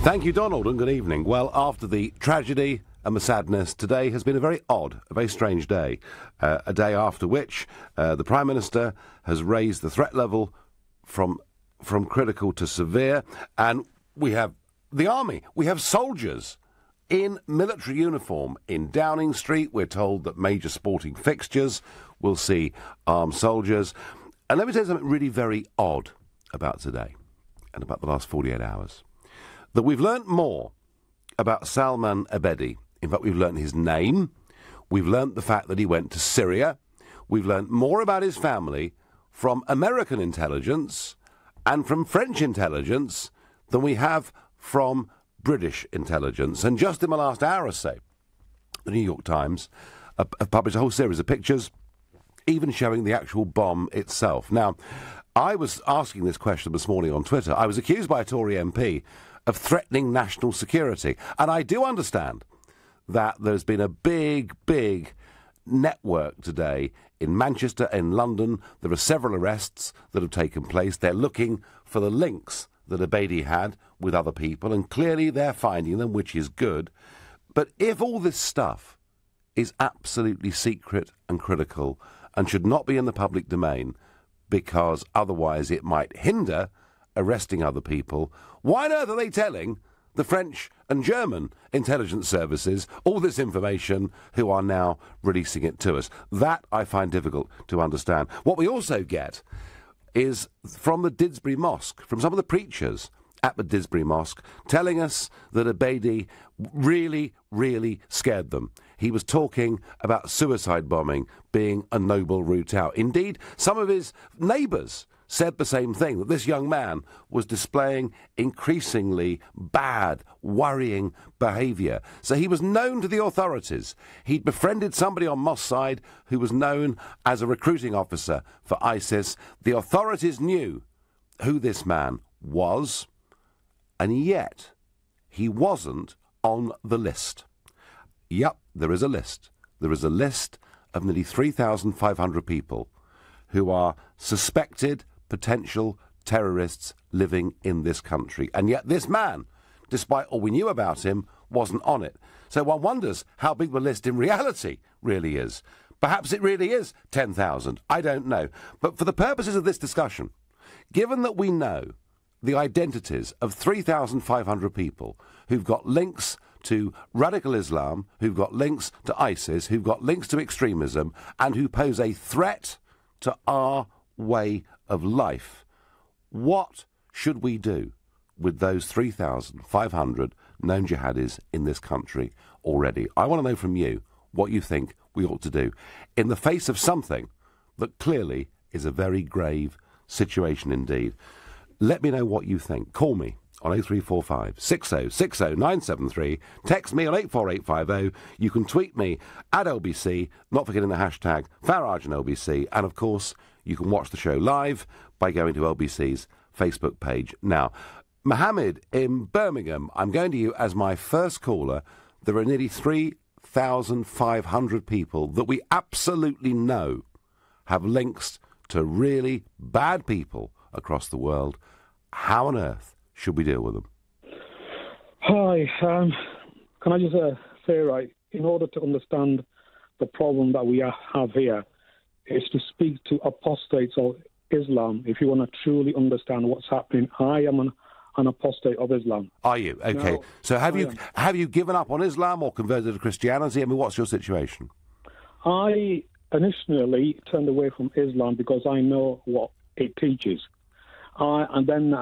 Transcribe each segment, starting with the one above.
Thank you, Donald, and good evening. Well, after the tragedy and the sadness, today has been a very odd, a very strange day. A day after which the Prime Minister has raised the threat level from critical to severe, and we have the army. We have soldiers in military uniform in Downing Street. We're told that major sporting fixtures will see armed soldiers. And let me tell you something really very odd about today and about the last 48 hours. That we've learnt more about Salman Abedi. In fact, we've learnt his name. We've learnt the fact that he went to Syria. We've learnt more about his family from American intelligence and from French intelligence than we have from British intelligence. And just in the last hour or so, the New York Times have published a whole series of pictures, even showing the actual bomb itself. Now, I was asking this question this morning on Twitter. I was accused by a Tory MP of threatening national security. And I do understand that there's been a big network today in Manchester, in London. There are several arrests that have taken place. They're looking for the links that Abedi had with other people, and clearly they're finding them, which is good. But if all this stuff is absolutely secret and critical and should not be in the public domain because otherwise it might hinder arresting other people, why on earth are they telling the French and German intelligence services all this information who are now releasing it to us? That I find difficult to understand. What we also get is from the Didsbury Mosque, from some of the preachers at the Didsbury Mosque, telling us that Abedi really scared them. He was talking about suicide bombing being a noble route out. Indeed, some of his neighbours said the same thing, that this young man was displaying increasingly bad, worrying behaviour. So he was known to the authorities. He'd befriended somebody on Mossad who was known as a recruiting officer for ISIS. The authorities knew who this man was, and yet he wasn't on the list. Yep, there is a list. There is a list of nearly 3,500 people who are suspected potential terrorists living in this country. And yet this man, despite all we knew about him, wasn't on it. So one wonders how big the list in reality really is. Perhaps it really is 10,000. I don't know. But for the purposes of this discussion, given that we know the identities of 3,500 people who've got links to radical Islam, who've got links to ISIS, who've got links to extremism, and who pose a threat to our way of life, what should we do with those 3,500 known jihadis in this country already? I want to know from you what you think we ought to do in the face of something that clearly is a very grave situation indeed. Let me know what you think. Call me on 0345 6060 973. Text me on 84850. You can tweet me at LBC, not forgetting the hashtag Farage and LBC. And of course, you can watch the show live by going to LBC's Facebook page. Now, Mohammed in Birmingham, I'm going to you as my first caller. There are nearly 3,500 people that we absolutely know have links to really bad people across the world. How on earth should we deal with them? Hi, can I just say, right, in order to understand the problem that we have here, is to speak to apostates of Islam if you want to truly understand what's happening. I am an apostate of Islam. Are you? Okay. Now, so have you given up on Islam or converted to Christianity? I mean, what's your situation? I initially turned away from Islam because I know what it teaches. And then,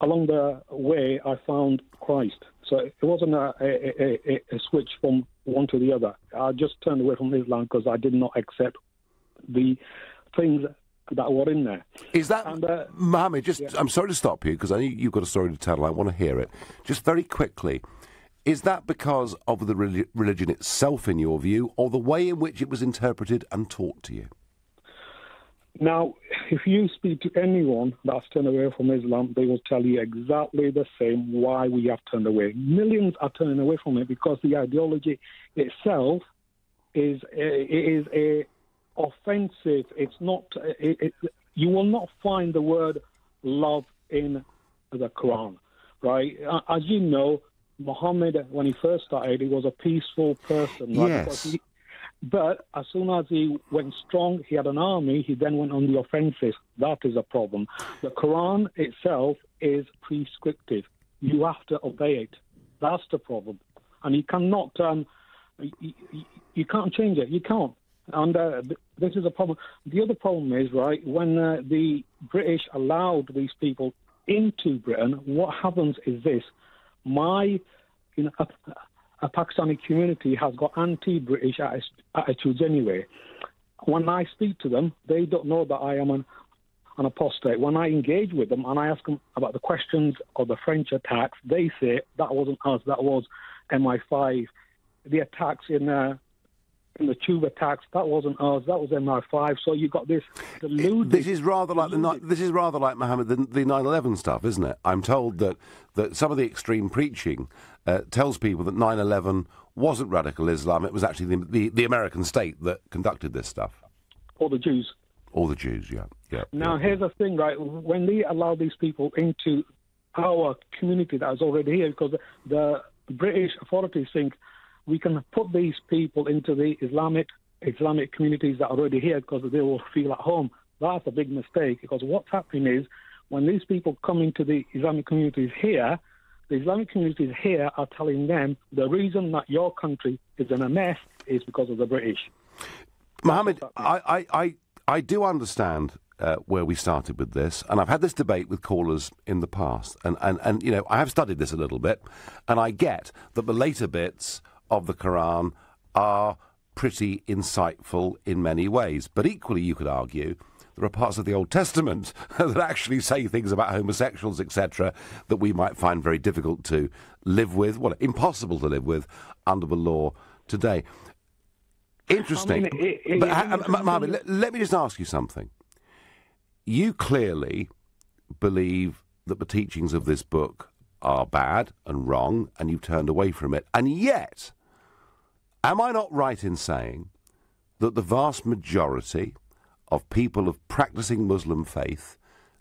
along the way, I found Christ. So it wasn't a switch from one to the other. I just turned away from Islam because I did not accept the things that were in there. Is that, Mohammed, I'm sorry to stop you, because I know you've got a story to tell, and I want to hear it. Just very quickly, is that because of the religion itself, in your view, or the way in which it was interpreted and taught to you? Now, if you speak to anyone that's turned away from Islam, they will tell you exactly the same why we have turned away. Millions are turning away from it because the ideology itself is offensive. It's not. You will not find the word love in the Quran. right? As you know, Muhammad, when he first started, he was a peaceful person, right? Yes. But as soon as he went strong, he had an army, he then went on the offensive. That is a problem. The Quran itself is prescriptive. You have to obey it. That's the problem. And you cannot, you can't change it. You can't. And this is a problem. The other problem is, right, when the British allowed these people into Britain, what happens is this. A Pakistani community has got anti-British attitudes anyway. When I speak to them, they don't know that I am an apostate. When I engage with them and I ask them about the questions of the French attacks, they say that wasn't us, that was MI5. The attacks in the tube attacks, that wasn't us, that was MI5. So you got this deluded. This is rather like Mohammed, the 9/11 stuff, isn't it? I'm told that some of the extreme preaching tells people that 9/11 wasn't radical Islam; it was actually the American state that conducted this stuff. Or the Jews. Or the Jews, yeah. Now here's the thing, right? When they allow these people into our community that is already here, because the British authorities think we can put these people into the Islamic communities that are already here because they will feel at home. That's a big mistake, because what's happening is when these people come into the Islamic communities here, the Islamic communities here are telling them the reason that your country is in a mess is because of the British. Mohammed, I do understand where we started with this, and I've had this debate with callers in the past, and you know, I have studied this a little bit, and I get that the later bits of the Quran are pretty insightful in many ways. But equally, you could argue there are parts of the Old Testament that actually say things about homosexuals, etc., that we might find very difficult to live with, well, impossible to live with under the law today. Interesting. Mohammed, let me just ask you something. You clearly believe that the teachings of this book are bad and wrong, and you've turned away from it, and yet, am I not right in saying that the vast majority of people of practicing Muslim faith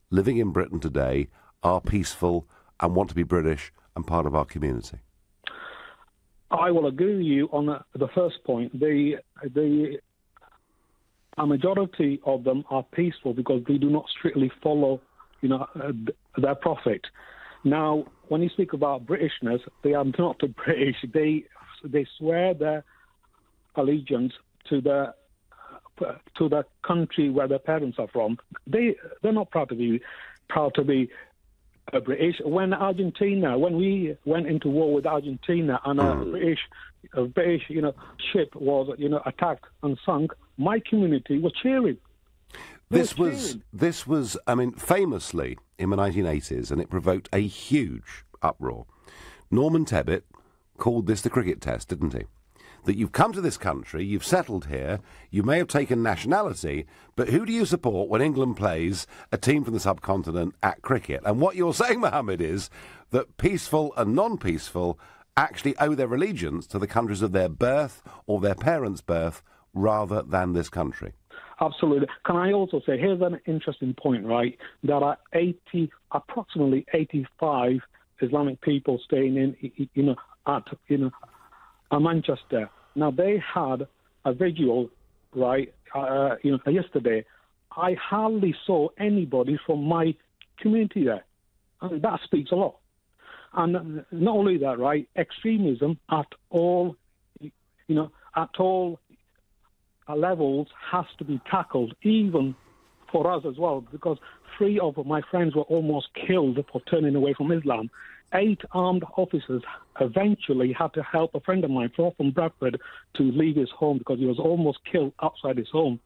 living in Britain today are peaceful and want to be British and part of our community? I will agree with you on the first point. A majority of them are peaceful because they do not strictly follow, their prophet. Now, when you speak about Britishness, they are not the British. They swear their allegiance to the country where their parents are from. They're not proud to be British. When we went into war with Argentina and a British ship was attacked and sunk, my community was cheering. This was, I mean, famously in the 1980s, and it provoked a huge uproar. Norman Tebbit called this the cricket test, didn't he? That you've come to this country, you've settled here, you may have taken nationality, but who do you support when England plays a team from the subcontinent at cricket? And what you're saying, Mohammed, is that peaceful and non-peaceful actually owe their allegiance to the countries of their birth or their parents' birth rather than this country. Absolutely. Can I also say, here's an interesting point, right? There are approximately 85 Islamic people staying in Manchester. Now, they had a visual, right, yesterday. I hardly saw anybody from my community there. And that speaks a lot. And not only that, right, extremism at all levels has to be tackled, even for us as well, because 3 of my friends were almost killed for turning away from Islam. 8 armed officers eventually had to help a friend of mine from Bradford to leave his home because he was almost killed outside his home.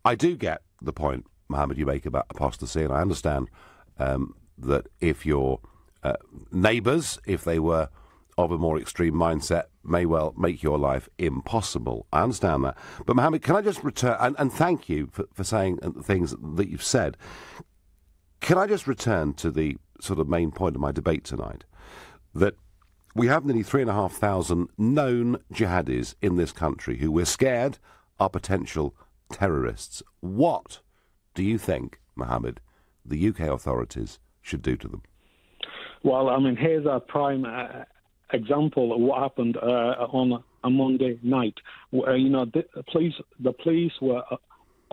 I do get the point, Mohammed, you make about apostasy, and I understand that if your neighbours, if they were of a more extreme mindset, may well make your life impossible. I understand that. But Mohammed, can I just return, and thank you for saying the things that you've said. Can I just return to the sort of main point of my debate tonight, that we have nearly 3,500 known jihadis in this country who we're scared are potential terrorists. What do you think, Mohammed, the UK authorities should do to them? Well, I mean, here's a prime example of what happened on a Monday night. The police were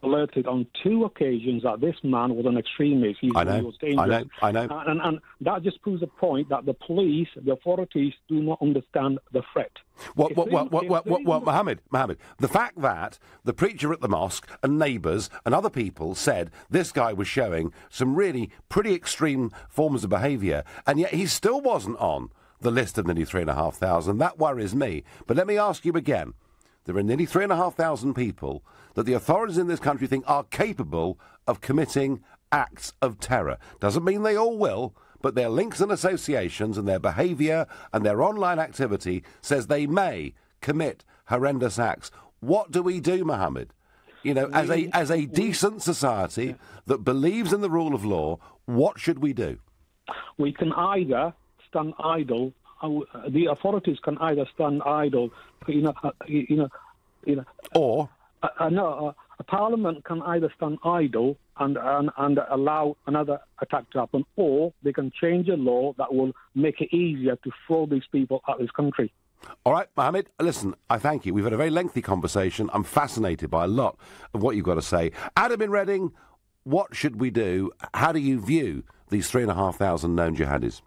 alerted on 2 occasions that this man was an extremist. He was dangerous. I know. And that just proves a point that the police, the authorities, do not understand the threat. Mohammed, the fact that the preacher at the mosque and neighbours and other people said this guy was showing some really pretty extreme forms of behaviour, and yet he still wasn't on the list of nearly 3,500, that worries me. But let me ask you again. There are nearly 3,500 people that the authorities in this country think are capable of committing acts of terror. Doesn't mean they all will, but their links and associations and their behaviour and their online activity says they may commit horrendous acts. What do we do, Mohammed? As a decent society that believes in the rule of law, what should we do? We can either stand idle. The authorities can either stand idle, or a parliament can either stand idle and allow another attack to happen, or they can change a law that will make it easier to throw these people out of this country. All right, Mohammed, listen, I thank you. We've had a very lengthy conversation. I'm fascinated by a lot of what you've got to say. Adam in Reading, what should we do? How do you view these 3,500 known jihadis?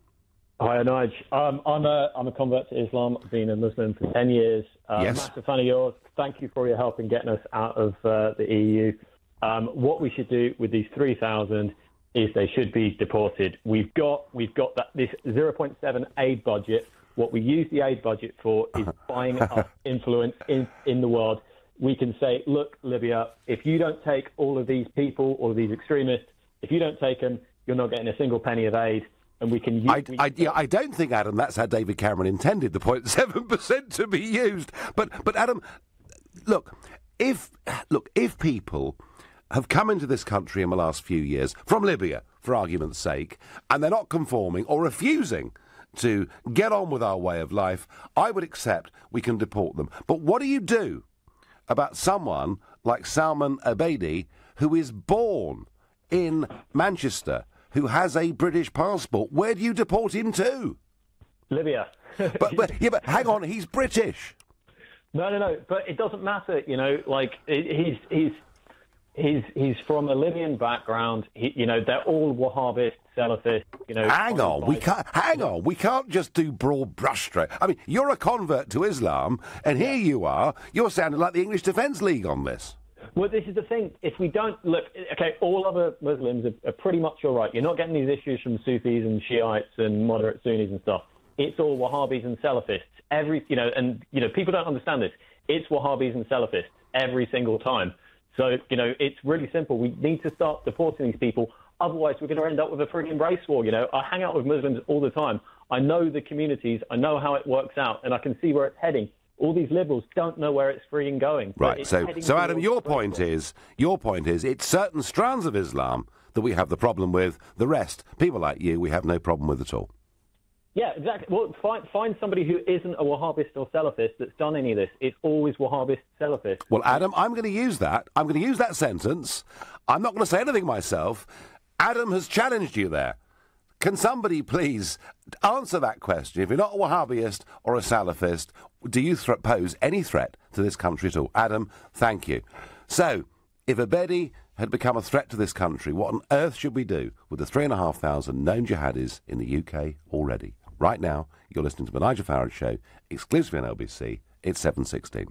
Hi, Nigel. I'm a convert to Islam. I've been a Muslim for 10 years. Yes. Massive fan of yours. Thank you for your help in getting us out of the EU. What we should do with these 3,000 is they should be deported. We've got this 0.7 aid budget. What we use the aid budget for is buying up influence in the world. We can say, look, Libya, if you don't take all of these people, all of these extremists, if you don't take them, you're not getting a single penny of aid. And we can use... I don't think, Adam, that's how David Cameron intended the 0.7% to be used. But Adam, look, if people have come into this country in the last few years, from Libya, for argument's sake, and they're not conforming or refusing to get on with our way of life, I would accept we can deport them. But what do you do about someone like Salman Abedi, who is born in Manchester, who has a British passport? Where do you deport him to? Libya. but hang on, he's British. No. But it doesn't matter. He's from a Libyan background. They're all Wahhabist, Salafist. Hang on. We can't just do broad brushstroke. I mean, you're a convert to Islam, and here you are. You're sounding like the English Defence League on this. Well, this is the thing. If we don't look, okay, all other Muslims are pretty much all right. You're not getting these issues from Sufis and Shiites and moderate Sunnis and stuff. It's all Wahhabis and Salafists. People don't understand this. It's Wahhabis and Salafists every single time. So, it's really simple. We need to start deporting these people. Otherwise, we're going to end up with a frigging race war. I hang out with Muslims all the time. I know the communities. I know how it works out, and I can see where it's heading. All these liberals don't know where it's freaking going. Right. So Adam, your point is it's certain strands of Islam that we have the problem with. The rest, people like you, we have no problem with at all. Yeah, exactly. Well, find somebody who isn't a Wahhabist or Salafist that's done any of this. It's always Wahhabist, Salafist. Well, Adam, I'm going to use that. I'm going to use that sentence. I'm not going to say anything myself. Adam has challenged you there. Can somebody please answer that question? If you're not a Wahhabist or a Salafist, do you pose any threat to this country at all? Adam, thank you. So, if Abedi had become a threat to this country, what on earth should we do with the 3,500 known jihadis in the UK already? Right now, you're listening to the Nigel Farage Show, exclusively on LBC. It's 7:16.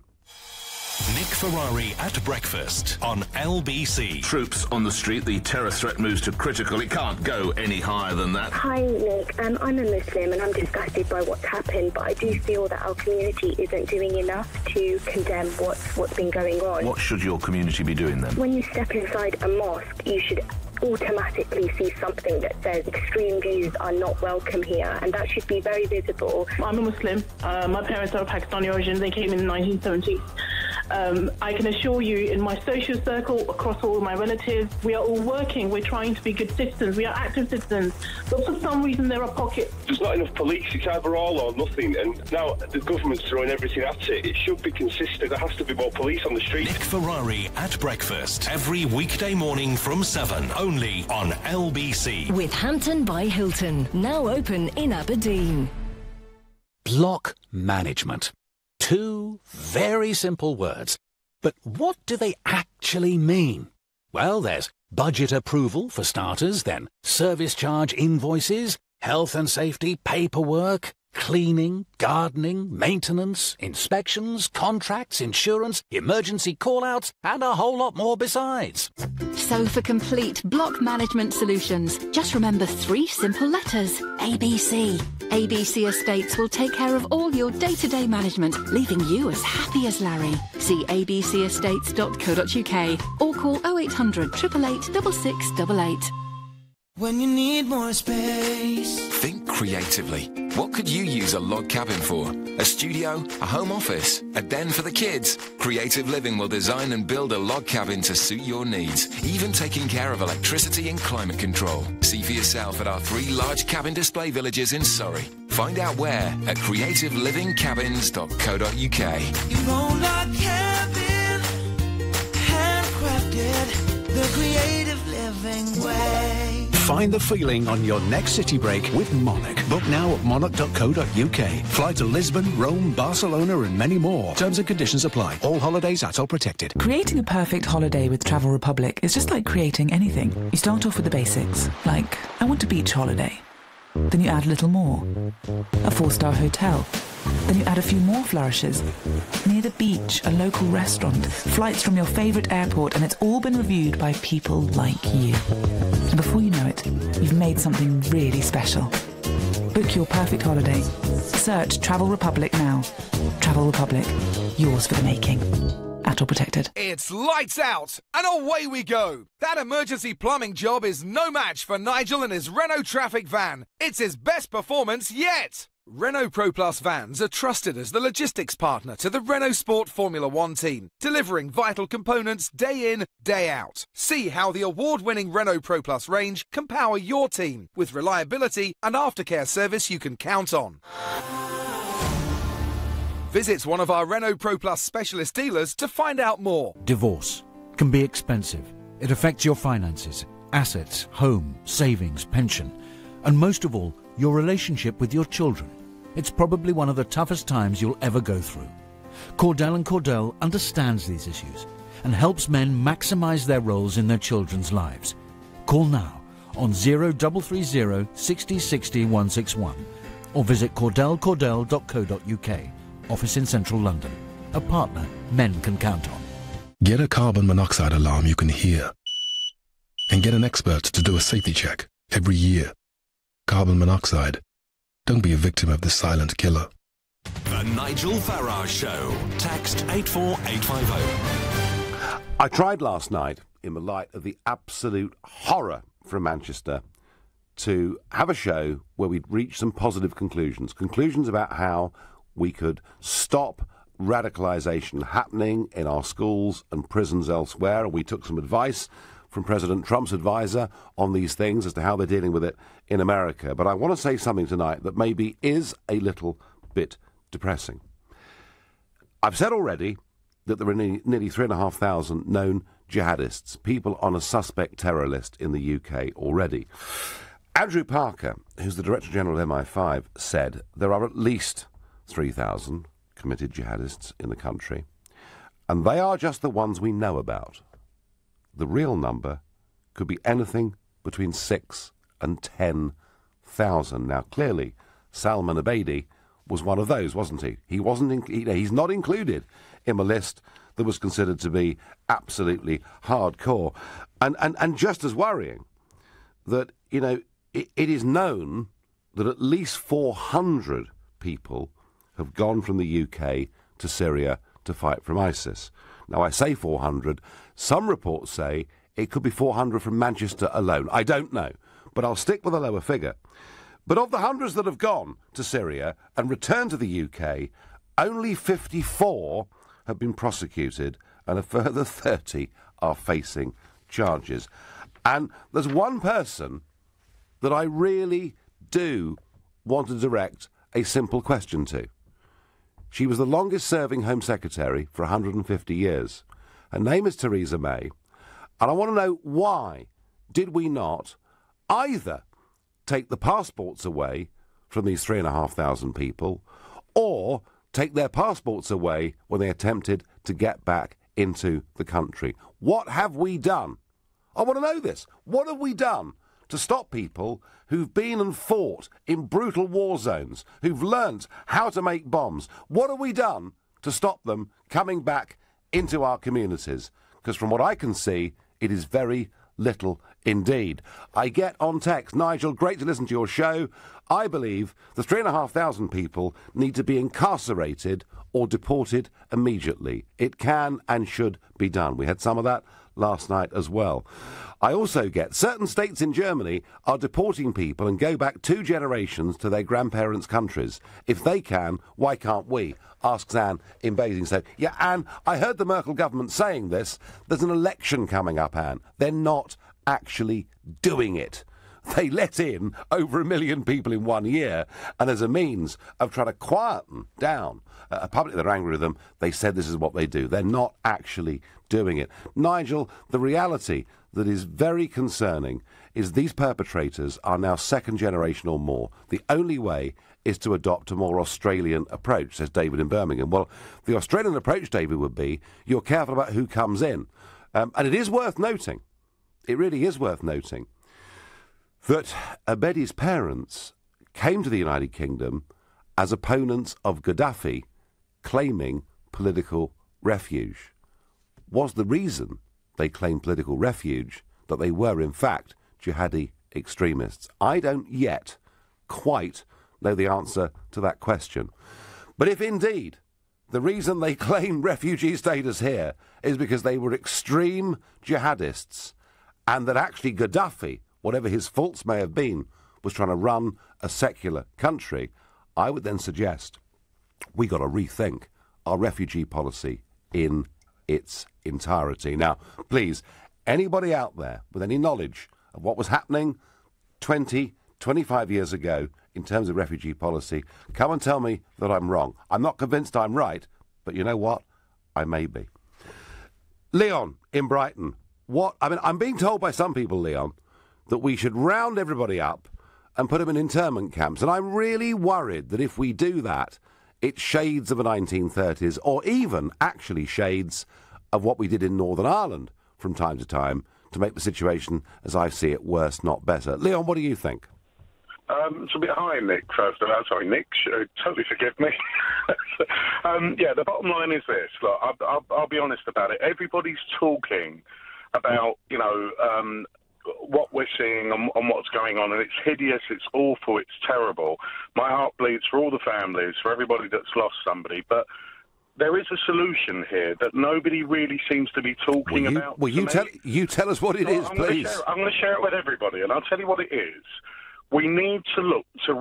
Nick Ferrari at breakfast on LBC. Troops on the street, the terror threat moves to critical. It can't go any higher than that. Hi, Nick. I'm a Muslim and I'm disgusted by what's happened, but I do feel that our community isn't doing enough to condemn what's been going on. What should your community be doing then? When you step inside a mosque, you should automatically see something that says extreme views are not welcome here, and that should be very visible. I'm a Muslim. My parents are of Pakistani origin. They came in the 1970s. I can assure you, in my social circle, across all of my relatives, we are all working. We're trying to be good citizens. We are active citizens. But for some reason, there are pockets. There's not enough police. It's either all or nothing. And now the government's throwing everything at it. It should be consistent. There has to be more police on the street. Nick Ferrari at breakfast. Every weekday morning from 7. Only on LBC. With Hampton by Hilton. Now open in Aberdeen. Block management. 2 very simple words. But what do they actually mean? Well, there's budget approval for starters, then service charge invoices, health and safety paperwork, cleaning, gardening, maintenance, inspections, contracts, insurance, emergency call-outs, and a whole lot more besides. So for complete block management solutions, just remember 3 simple letters: ABC. ABC Estates will take care of all your day-to-day management, leaving you as happy as Larry. See abcestates.co.uk or call 0800 888 6688. When you need more space. Think creatively. What could you use a log cabin for? A studio? A home office? A den for the kids? Creative Living will design and build a log cabin to suit your needs, even taking care of electricity and climate control. See for yourself at our 3 large cabin display villages in Surrey. Find out where at creativelivingcabins.co.uk. Your own log cabin, handcrafted, the creative living way. Find the feeling on your next city break with Monarch. Book now at monarch.co.uk. Fly to Lisbon, Rome, Barcelona and many more. Terms and conditions apply. All holidays ATOL protected. Creating a perfect holiday with Travel Republic is just like creating anything. You start off with the basics, like, I want a beach holiday. Then you add a little more. A 4-star hotel. Then you add a few more flourishes. Near the beach, a local restaurant, flights from your favourite airport, and it's all been reviewed by people like you. And before you know it, you've made something really special. Book your perfect holiday. Search Travel Republic now. Travel Republic. Yours for the making. ATOL protected. It's lights out and away we go. That emergency plumbing job is no match for Nigel and his Renault Traffic van. It's his best performance yet. Renault Pro Plus vans are trusted as the logistics partner to the Renault Sport Formula 1 team, delivering vital components day in, day out. See how the award-winning Renault Pro Plus range can power your team with reliability and aftercare service you can count on. Visit one of our Renault Pro Plus specialist dealers to find out more. Divorce can be expensive. It affects your finances, assets, home, savings, pension, and most of all, your relationship with your children. It's probably one of the toughest times you'll ever go through. Cordell & Cordell understands these issues and helps men maximise their roles in their children's lives. Call now on 0330 60 60 161 or visit cordellcordell.co.uk. Office in central London. A partner men can count on. Get a carbon monoxide alarm you can hear. And get an expert to do a safety check every year. Carbon monoxide. Don't be a victim of the silent killer. The Nigel Farage Show. Text 84850. I tried last night, in the light of the absolute horror from Manchester, to have a show where we'd reach some positive conclusions. Conclusions about how we could stop radicalisation happening in our schools and prisons elsewhere. And we took some advice from President Trump's advisor on these things as to how they're dealing with it in America. But I want to say something tonight that maybe is a little bit depressing. I've said already that there are nearly 3,500 known jihadists, people on a suspect terror list in the UK already. Andrew Parker, who's the Director General of MI5, said there are at least 3,000 committed jihadists in the country, and they are just the ones we know about. The real number could be anything between 6,000 and 10,000. Now, clearly, Salman Abedi was one of those, wasn't he? He wasn't. He's not included in a list that was considered to be absolutely hardcore, and just as worrying that it is known that at least 400 people have gone from the UK to Syria to fight from ISIS. Now, I say 400. Some reports say it could be 400 from Manchester alone. I don't know, but I'll stick with a lower figure. But of the hundreds that have gone to Syria and returned to the UK, only 54 have been prosecuted and a further 30 are facing charges. And there's one person that I really do want to direct a simple question to. She was the longest-serving Home Secretary for 150 years. Her name is Theresa May. And I want to know, why did we not either take the passports away from these 3,500 people, or take their passports away when they attempted to get back into the country? What have we done? I want to know this. What have we done to stop people who've been and fought in brutal war zones, who've learnt how to make bombs? What have we done to stop them coming back into our communities? Because from what I can see, it is very little indeed. I get on text, Nigel, great to listen to your show. I believe the 3,500 people need to be incarcerated or deported immediately. It can and should be done. We had some of that last night as well. I also get certain states in Germany are deporting people and go back 2 generations to their grandparents' countries. If they can, why can't we? Asks Anne in Basingstoke. Yeah, Anne, I heard the Merkel government saying this. There's an election coming up, Anne. They're not actually doing it. They let in over 1 million people in 1 year, and as a means of trying to quieten down a public that are angry with them, they said this is what they do. They're not actually doing it. Nigel, the reality that is very concerning is these perpetrators are now second generation or more. The only way is to adopt a more Australian approach, says David in Birmingham. Well, the Australian approach, David, would be you're careful about who comes in. And it is worth noting, it really is worth noting, that Abedi's parents came to the United Kingdom as opponents of Gaddafi, claiming political refuge. Was the reason they claimed political refuge that they were, in fact, jihadi extremists? I don't yet quite know the answer to that question. But if indeed the reason they claim refugee status here is because they were extreme jihadists, and that actually Gaddafi, whatever his faults may have been, was trying to run a secular country, I would then suggest we got to rethink our refugee policy in its entirety. Now, please, anybody out there with any knowledge of what was happening 20, 25 years ago in terms of refugee policy, come and tell me that I'm wrong. I'm not convinced I'm right, but you know what? I may be. Leon in Brighton. I'm being told by some people, Leon, that we should round everybody up and put them in internment camps. And I'm really worried that if we do that, it's shades of the 1930s, or even actually shades of what we did in Northern Ireland from time to time, to make the situation, as I see it, worse, not better. Leon, what do you think? It's a bit high, Nick, first of all. Sorry, Nick, totally forgive me. Yeah, the bottom line is this. Look, I'll be honest about it. Everybody's talking about, what we're seeing and what's going on, and it's hideous, it's awful, it's terrible. My heart bleeds for all the families, for everybody that's lost somebody, but there is a solution here that nobody really seems to be talking about. Will you tell us what it is, please? I'm going to share it with everybody, and I'll tell you what it is. We need to look to,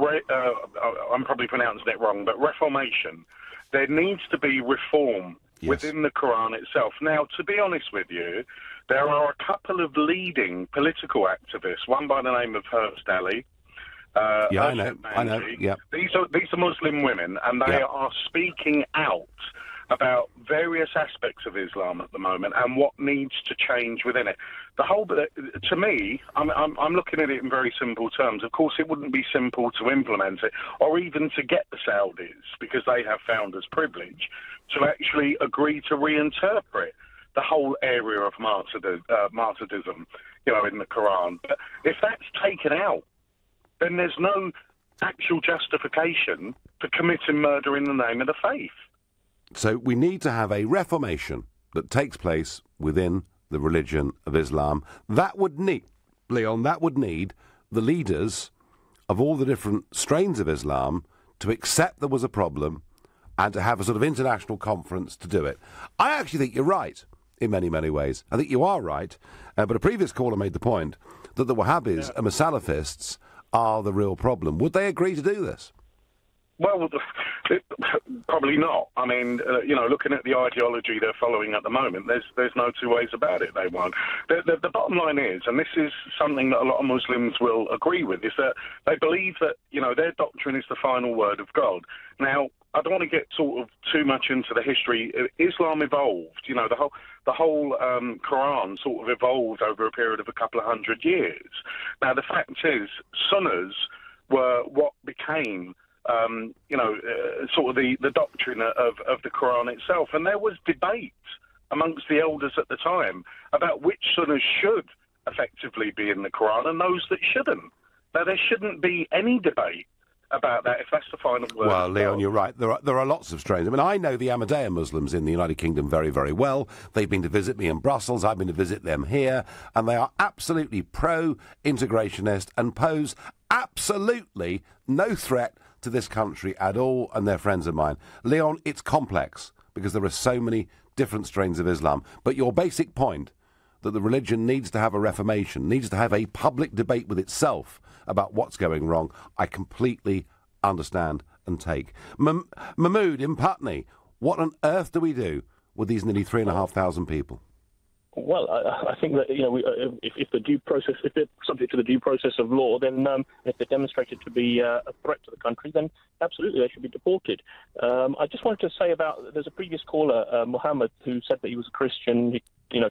I'm probably pronouncing it wrong, but reformation. There needs to be reform within the Quran itself. Now, to be honest with you, there are a couple of leading political activists, one by the name of Herbst Ali. I know. Yeah. These are Muslim women, and they are speaking out about various aspects of Islam at the moment and what needs to change within it. To me, I'm looking at it in very simple terms. Of course, it wouldn't be simple to implement it, or even to get the Saudis, because they have founders' privilege, to actually agree to reinterpret the whole area of martyrdom, in the Quran. But if that's taken out, then there's no actual justification for committing murder in the name of the faith. So we need to have a reformation that takes place within the religion of Islam. That would need, Leon, the leaders of all the different strains of Islam to accept there was a problem and to have a sort of international conference to do it. I actually think you're right in many, many ways. I think you are right. But a previous caller made the point that the Wahhabis and the Salafists are the real problem. Would they agree to do this? Well, Probably not. I mean, looking at the ideology they're following at the moment, there's no two ways about it. They won't. The bottom line is, and this is something that a lot of Muslims will agree with, is that they believe that, their doctrine is the final word of God. Now, I don't want to get sort of too much into the history. Islam evolved. The whole Quran sort of evolved over a period of a couple of 100 years. Now, the fact is, Sunnas were what became sort of the doctrine of the Quran itself. And there was debate amongst the elders at the time about which sunnahs should effectively be in the Quran and those that shouldn't. Now, there shouldn't be any debate about that if that's the final word. Well, Leon, you're right. There are lots of strains. I mean, I know the Ahmadiyya Muslims in the United Kingdom very, very well. They've been to visit me in Brussels. I've been to visit them here. And they are absolutely pro-integrationist and pose absolutely no threat to this country at all, and they're friends of mine. Leon, it's complex because there are so many different strains of Islam. But your basic point, that the religion needs to have a reformation, needs to have a public debate with itself about what's going wrong, I completely understand and take. Mahmood in Putney, what on earth do we do with these nearly 3,500 people? Well, I think that if the due process, if they're subject to the due process of law, then if they're demonstrated to be a threat to the country, then absolutely they should be deported. I just wanted to say there's a previous caller, Muhammad, who said that he was a Christian,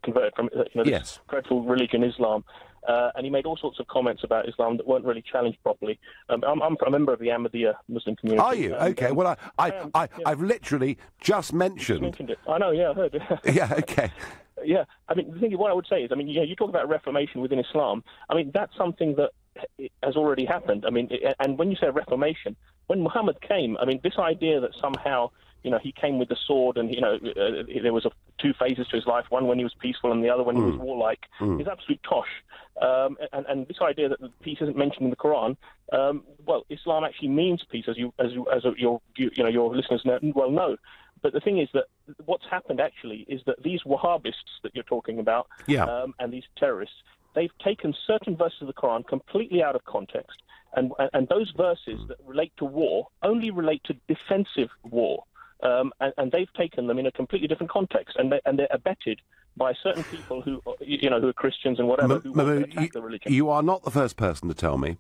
converted from this dreadful religion, Islam. And he made all sorts of comments about Islam that weren't really challenged properly. I'm a member of the Ahmadiyya Muslim community. Are you? Okay. Well, I've literally just mentioned. You mentioned it. I know. Yeah, I heard. Yeah. Okay. Yeah. I mean, the thing what I would say is, you talk about reformation within Islam. I mean, that's something that has already happened. I mean, and when you say reformation, when Muhammad came, I mean, this idea that somehow, he came with the sword and, there was two phases to his life, one when he was peaceful and the other when he was warlike, is absolute tosh. And this idea that peace isn't mentioned in the Quran, well, Islam actually means peace, as your listeners well know. But the thing is that what's happened actually is that these Wahhabists that you're talking about, and these terrorists, they've taken certain verses of the Quran completely out of context, and those verses that relate to war only relate to defensive war. And they've taken them in a completely different context, and they're abetted by certain people who are Christians and whatever, who want to attack the religion. You are not the first person to tell me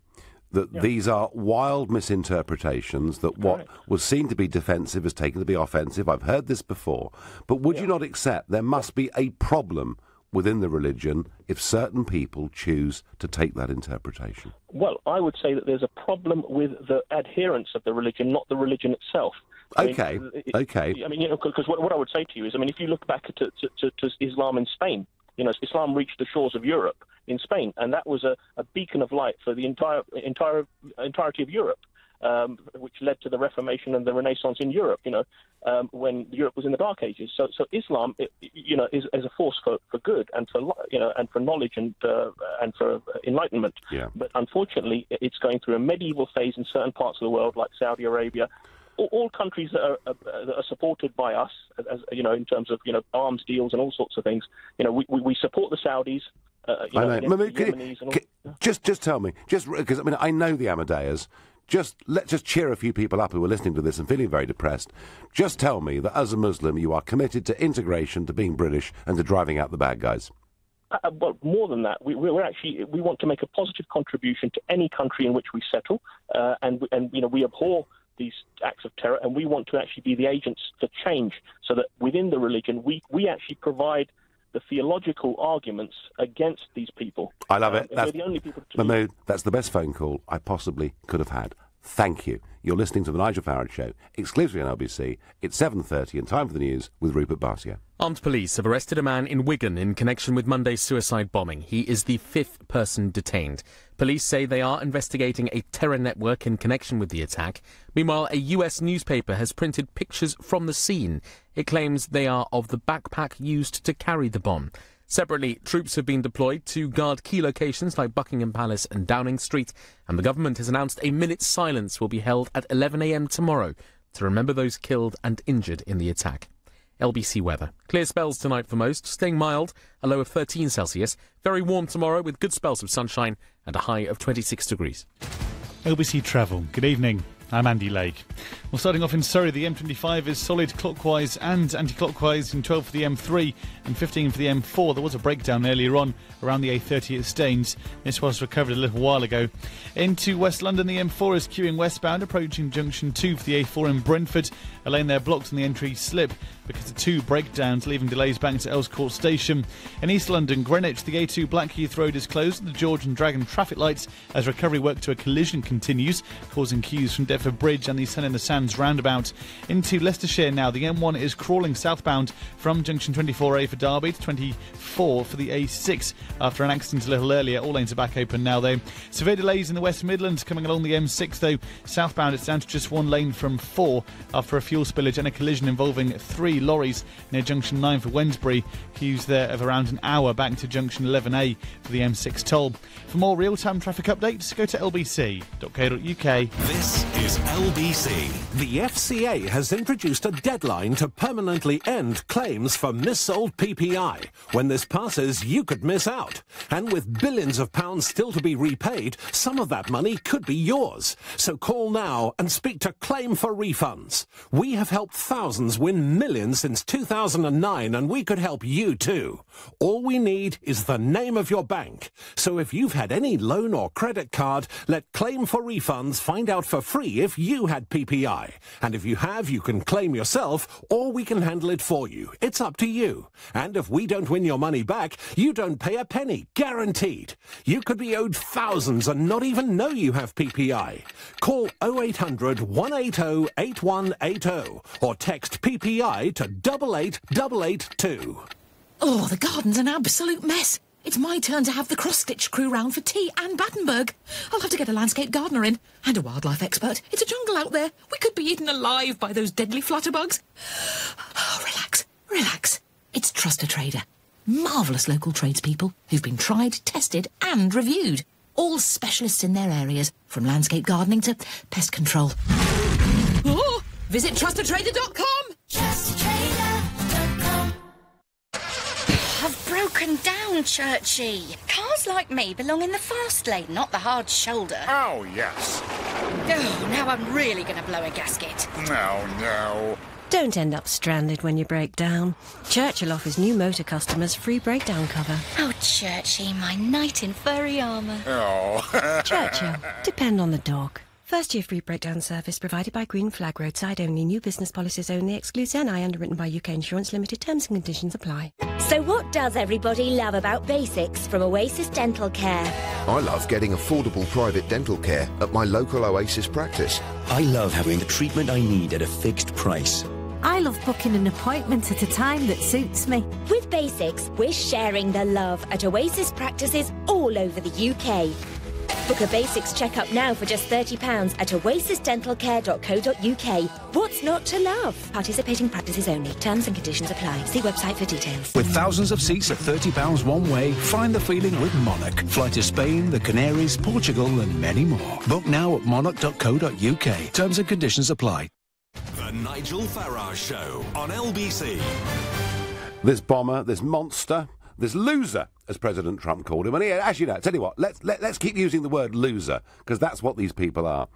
that these are wild misinterpretations, that what was seen to be defensive is taken to be offensive. I've heard this before. But would you not accept there must be a problem within the religion if certain people choose to take that interpretation? Well, I would say that there's a problem with the adherents of the religion, not the religion itself. Okay. I mean, because what I would say to you is, if you look back to Islam in Spain, Islam reached the shores of Europe in Spain, and that was a beacon of light for the entirety of Europe, which led to the Reformation and the Renaissance in Europe. When Europe was in the Dark Ages. So Islam, is a force for good and for knowledge and for enlightenment. Yeah. But unfortunately, it's going through a medieval phase in certain parts of the world, like Saudi Arabia. All countries that are supported by us, as in terms of arms deals and all sorts of things. We support the Saudis. Just tell me, because I know the Ahmadiyyas. Let's cheer a few people up who are listening to this and feeling very depressed. Just tell me that as a Muslim, you are committed to integration, to being British, and to driving out the bad guys. Well, more than that, we want to make a positive contribution to any country in which we settle, and we abhor these acts of terror, and we want to actually be the agents for change, so that within the religion we actually provide the theological arguments against these people. I love it. We're the only people Mahmood, that's the best phone call I possibly could have had. Thank you. You're listening to The Nigel Farage Show, exclusively on LBC. It's 7:30 and time for the news with Rupert Barcia. Armed police have arrested a man in Wigan in connection with Monday's suicide bombing. He is the fifth person detained. Police say they are investigating a terror network in connection with the attack. Meanwhile, a US newspaper has printed pictures from the scene. It claims they are of the backpack used to carry the bomb. Separately, troops have been deployed to guard key locations like Buckingham Palace and Downing Street, and the government has announced a minute's silence will be held at 11 a.m. tomorrow to remember those killed and injured in the attack. LBC weather. Clear spells tonight for most, staying mild, a low of 13 Celsius. Very warm tomorrow with good spells of sunshine and a high of 26 degrees. LBC Travel. Good evening. I'm Andy Lake. Well, starting off in Surrey, the M25 is solid clockwise and anti-clockwise in 12 for the M3 and 15 for the M4. There was a breakdown earlier on around the A30 at Staines. This was recovered a little while ago. Into West London, the M4 is queuing westbound, approaching junction 2 for the A4 in Brentford. A lane there blocked on the entry slip because of 2 breakdowns, leaving delays back to Earls Court Station. In East London, Greenwich, the A2 Blackheath Road is closed at the George and Dragon traffic lights as recovery work to a collision continues, causing queues from Deptford Bridge and the Sun in the Sands roundabout. Into Leicestershire now, the M1 is crawling southbound from junction 24A for Derby to 24 for the A6 after an accident a little earlier. All lanes are back open now though. Severe delays in the West Midlands coming along the M6 though. Southbound it's down to just 1 lane from 4 after a fuel spillage and a collision involving 3 lorries near junction 9 for Wednesbury. Queues there of around an hour back to junction 11A for the M6 toll. For more real-time traffic updates, go to lbc.co.uk. This is LBC. The FCA has introduced a deadline to permanently end claims for missold PPI. When this passes, you could miss out. And with billions of pounds still to be repaid, some of that money could be yours. So call now and speak to Claim for Refunds. We have helped thousands win millions since 2009, and we could help you too. All we need is the name of your bank. So if you've had any loan or credit card, let Claim for Refunds find out for free if you had PPI. And if you have, you can claim yourself, or we can handle it for you. It's up to you. And if we don't win your money back, you don't pay a penny, guaranteed. You could be owed thousands and not even know you have PPI. Call 0800 180 8180 or text PPI to 88882. Oh, the garden's an absolute mess. It's my turn to have the cross-stitch crew round for tea and Battenberg. I'll have to get a landscape gardener in and a wildlife expert. It's a jungle out there. We could be eaten alive by those deadly flutterbugs. Oh, relax, relax. It's Trust a Trader. Marvellous local tradespeople who've been tried, tested and reviewed. All specialists in their areas, from landscape gardening to pest control. Oh, visit trustatrader.com. Trustatrader.com. I've broken down, Churchy. Cars like me belong in the fast lane, not the hard shoulder. Oh, yes. Oh, now I'm really going to blow a gasket. No. Don't end up stranded when you break down. Churchill offers new motor customers free breakdown cover. Oh, Churchy, my knight in furry armour. Oh. Churchill. Depend on the dog. First year free breakdown service provided by Green Flag, roadside only, new business policies only, excludes NI, underwritten by UK Insurance Limited, terms and conditions apply. So what does everybody love about Basics from Oasis Dental Care? I love getting affordable private dental care at my local Oasis practice. I love having the treatment I need at a fixed price. I love booking an appointment at a time that suits me. With Basics, we're sharing the love at Oasis practices all over the UK. Book a Basics checkup now for just £30 at oasisdentalcare.co.uk. What's not to love? Participating practices only. Terms and conditions apply. See website for details. With thousands of seats at £30 one way, find the feeling with Monarch. Fly to Spain, the Canaries, Portugal and many more. Book now at monarch.co.uk. Terms and conditions apply. The Nigel Farage Show on LBC. This bomber, this monster, this loser, as President Trump called him. And actually, no, tell you what, let's keep using the word loser, because that's what these people are.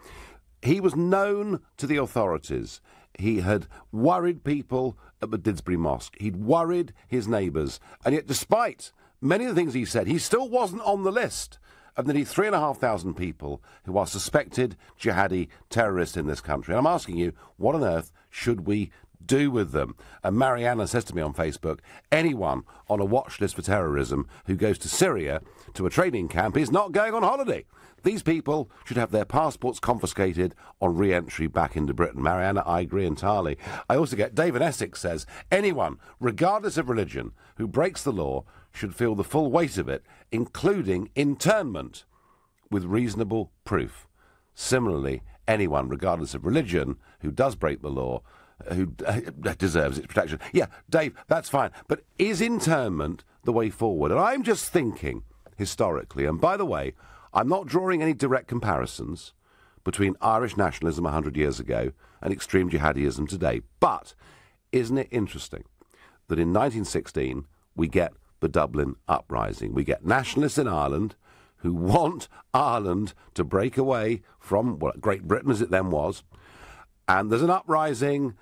He was known to the authorities. He had worried people at the Didsbury Mosque. He'd worried his neighbours. And yet, despite many of the things he said, he still wasn't on the list of nearly 3,500 people who are suspected jihadi terrorists in this country. And I'm asking you, what on earth should we do with them? And Mariana says to me on Facebook, anyone on a watch list for terrorism who goes to Syria to a training camp is not going on holiday. These people should have their passports confiscated on re-entry back into Britain. Mariana, I agree entirely. I also get David Essex says, anyone, regardless of religion, who breaks the law should feel the full weight of it, including internment, with reasonable proof. Similarly, anyone, regardless of religion, who does break the law, who deserves its protection. Yeah, Dave, that's fine. But is internment the way forward? And I'm just thinking, historically, and by the way, I'm not drawing any direct comparisons between Irish nationalism 100 years ago and extreme jihadism today. But isn't it interesting that in 1916 we get the Dublin Uprising? We get nationalists in Ireland who want Ireland to break away from Great Britain as it then was. And there's an uprising.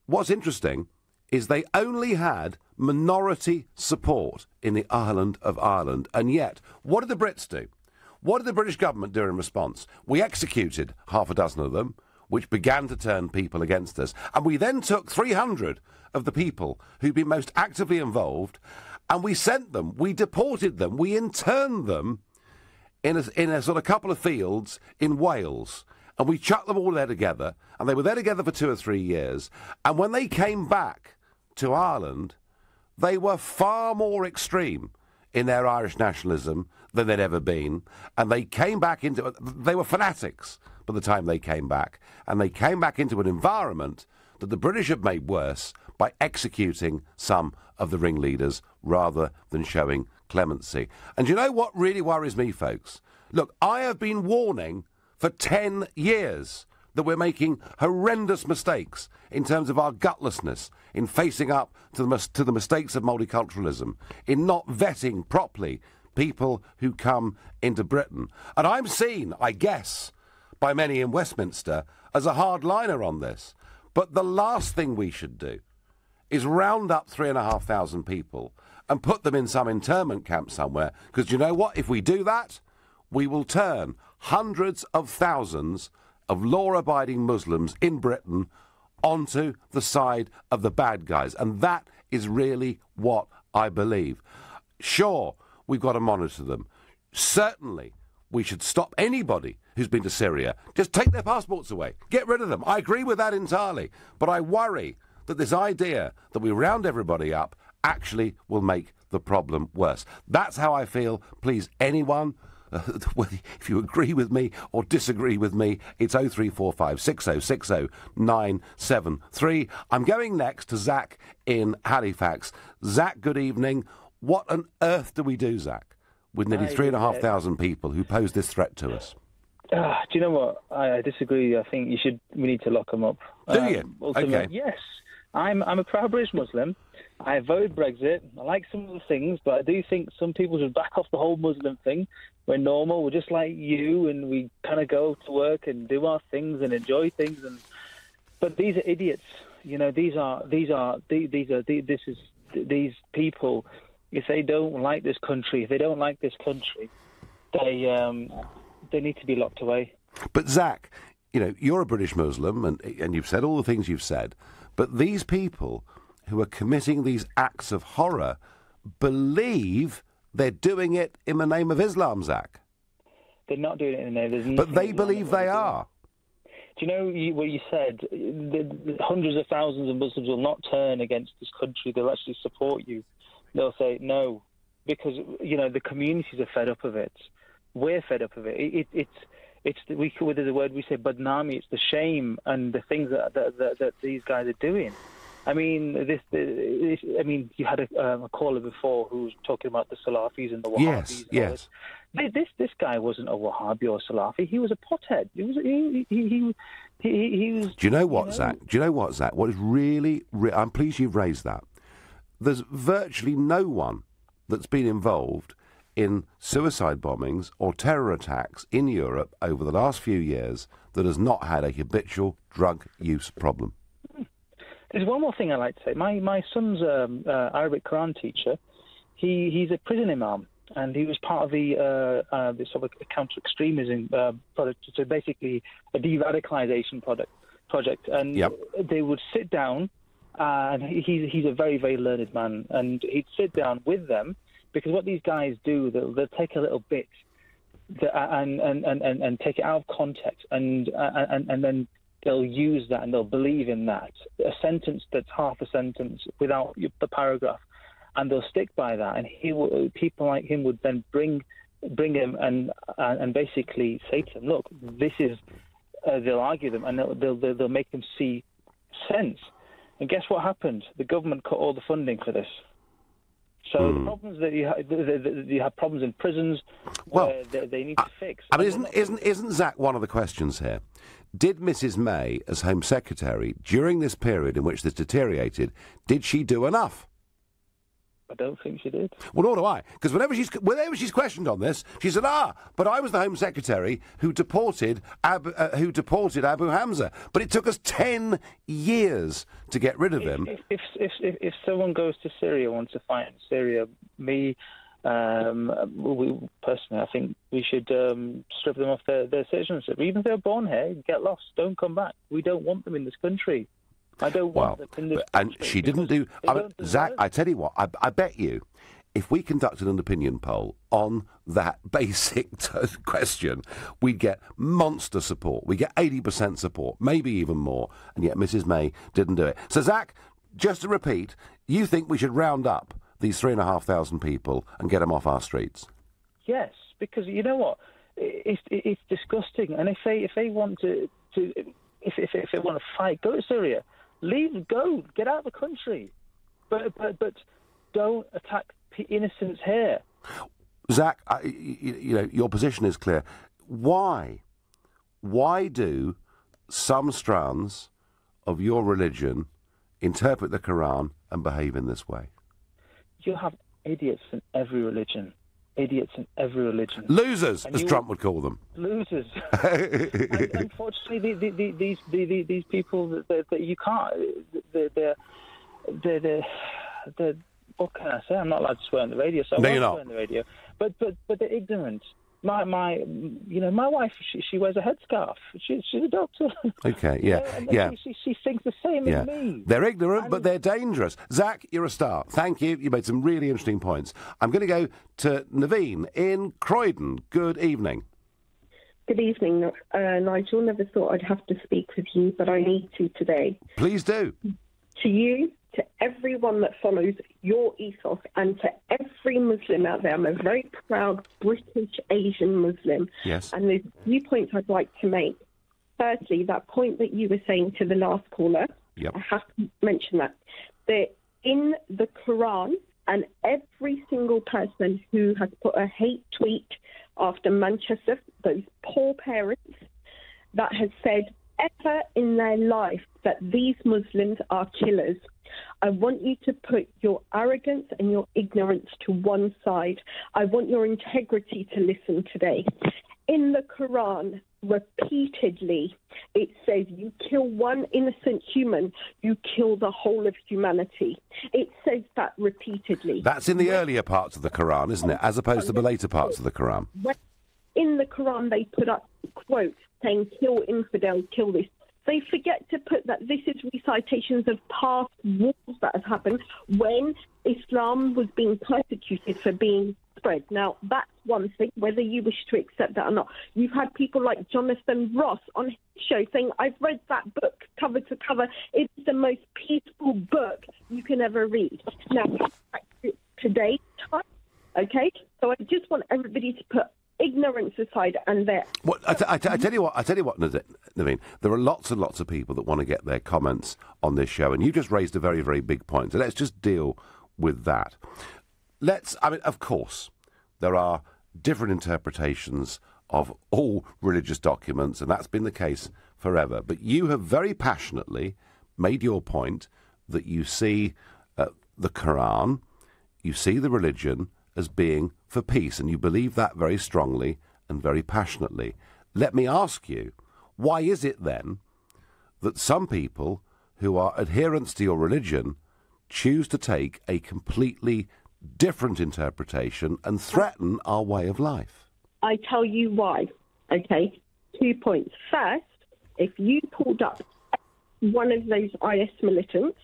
What's interesting is they only had minority support in the island of Ireland. And yet, what did the Brits do? What did the British government do in response? We executed half a dozen of them, which began to turn people against us. And we then took 300 of the people who'd been most actively involved, and we sent them, we deported them, we interned them in a sort of couple of fields in Wales. And we chucked them all there together, and they were there together for 2 or 3 years. And when they came back to Ireland, they were far more extreme in their Irish nationalism than they'd ever been. And they came back into... They were fanatics by the time they came back. And they came back into an environment that the British had made worse by executing some of the ringleaders rather than showing clemency. And you know what really worries me, folks? Look, I have been warning for 10 years that we're making horrendous mistakes in terms of our gutlessness, in facing up to the mistakes of multiculturalism, in not vetting properly people who come into Britain. And I'm seen, I guess, by many in Westminster as a hardliner on this. But the last thing we should do is round up 3,500 people and put them in some internment camp somewhere, because you know what? If we do that, we will turn hundreds of thousands of law-abiding Muslims in Britain onto the side of the bad guys. And that is really what I believe. Sure, we've got to monitor them. Certainly, we should stop anybody who's been to Syria. Just take their passports away. Get rid of them. I agree with that entirely. But I worry that this idea that we round everybody up actually will make the problem worse. That's how I feel. Please, anyone... if you agree with me or disagree with me, it's 0345 6060 973. I'm going next to Zach in Halifax. Zach, good evening. What on earth do we do, Zach, with nearly 3,500 people who pose this threat to us? Do you know what? I disagree. I think we need to lock them up. Do you? Okay. Yes. I'm a proud British Muslim. I voted Brexit. I like some of the things, but I do think some people should back off the whole Muslim thing. We're normal. We're just like you, and we kind of go to work and do our things and enjoy things. But these are idiots. You know, these people. If they don't like this country, they need to be locked away. But Zach, you know, you're a British Muslim, and you've said all the things you've said. But these people who are committing these acts of horror believe they're doing it in the name of Islam, Zach. They're not doing it in the name. But they believe they are. Do you know what you said? The hundreds of thousands of Muslims will not turn against this country. They'll actually support you. They'll say no, because you know the communities are fed up of it. We're fed up of it. There's a word we say, badnami. It's the shame and the things that these guys are doing. I mean, you had a caller before who was talking about the Salafis and the Wahhabis. Yes. This guy wasn't a Wahhabi or Salafi. He was a pothead. He was. Do you know what, Zach? What is really I'm pleased you've raised that. There's virtually no one that's been involved in suicide bombings or terror attacks in Europe over the last few years that has not had a habitual drug use problem. There's one more thing I'd like to say. My son's Arabic Quran teacher. He's a prison imam, and he was part of the sort of counter-extremism project, so basically a de-radicalization project. And they would sit down, and he's a very, very learned man, and he'd sit down with them, because what these guys do, they'll take a little bit and take it out of context, and then they'll use that and they'll believe in that. A sentence that's half a sentence without the paragraph, and they'll stick by that. And people like him would then bring him and basically say to them, look, this is. They'll argue them and they'll make them see sense. And guess what happened? The government cut all the funding for this. So the problems that you have problems in prisons where they need to fix. I mean, isn't Zach one of the questions here? Did Mrs. May, as Home Secretary, during this period in which this deteriorated, did she do enough? I don't think she did. Well, nor do I. Because whenever she's questioned on this, she said, but I was the Home Secretary who deported Abu Hamza. But it took us 10 years to get rid of him. If someone goes to Syria, wants to fight in Syria, personally, I think we should strip them off their citizenship. Even if they're born here, get lost, don't come back. We don't want them in this country. I don't want them in this country. And she didn't do... Zach, I tell you what, I bet you, if we conducted an opinion poll on that basic question, we'd get monster support. We'd get 80% support, maybe even more, and yet Mrs May didn't do it. So, Zach, just to repeat, you think we should round up these 3,500 people and get them off our streets? Yes, because you know what? It's disgusting. And if they want to if they want to fight, go to Syria. Leave, go, get out of the country. But don't attack innocents here. Zach, your position is clear. Why do some strands of your religion interpret the Quran and behave in this way? You have idiots in every religion. Idiots in every religion. Losers, as Trump would call them. Losers. And unfortunately, these people that you can't. They're what can I say? I'm not allowed to swear on the radio, so I won't swear on the radio. But they're ignorant. My wife, she wears a headscarf. She's a doctor. Okay, yeah, yeah. She thinks the same as me. They're ignorant, but they're dangerous. Zach, you're a star. Thank you. You made some really interesting points. I'm going to go to Naveen in Croydon. Good evening. Good evening, Nigel. Never thought I'd have to speak with you, but I need to today. Please do. To you, to everyone that follows your ethos, and to every Muslim out there. I'm a very proud British Asian Muslim. Yes. And there's a few points I'd like to make. Firstly, that point that you were saying to the last caller, yep. I have to mention that in the Quran, and every single person who has put a hate tweet after Manchester, those poor parents, that has said ever in their life that these Muslims are killers, I want you to put your arrogance and your ignorance to one side. I want your integrity to listen today. In the Quran, repeatedly, it says you kill one innocent human, you kill the whole of humanity. It says that repeatedly. That's in the earlier parts of the Quran, isn't it, as opposed to the later parts of the Quran? In the Quran, they put up quotes saying, kill infidel, kill this. They forget to put that this is recitations of past wars that have happened when Islam was being persecuted for being spread. Now, that's one thing, whether you wish to accept that or not. You've had people like Jonathan Ross on his show saying, I've read that book cover to cover. It's the most peaceful book you can ever read. Now, today's time, okay? So I just want everybody to put ignorance aside and their... Well, I tell you what, Naveen, there are lots and lots of people that want to get their comments on this show, and you just raised a very, very big point, so let's just deal with that. Of course, there are different interpretations of all religious documents, and that's been the case forever, but you have very passionately made your point that you see the Quran, you see the religion as being for peace, and you believe that very strongly and very passionately. Let me ask you, why is it then that some people who are adherents to your religion choose to take a completely different interpretation and threaten our way of life? I tell you why. Okay, 2 points. First, if you pulled up one of those IS militants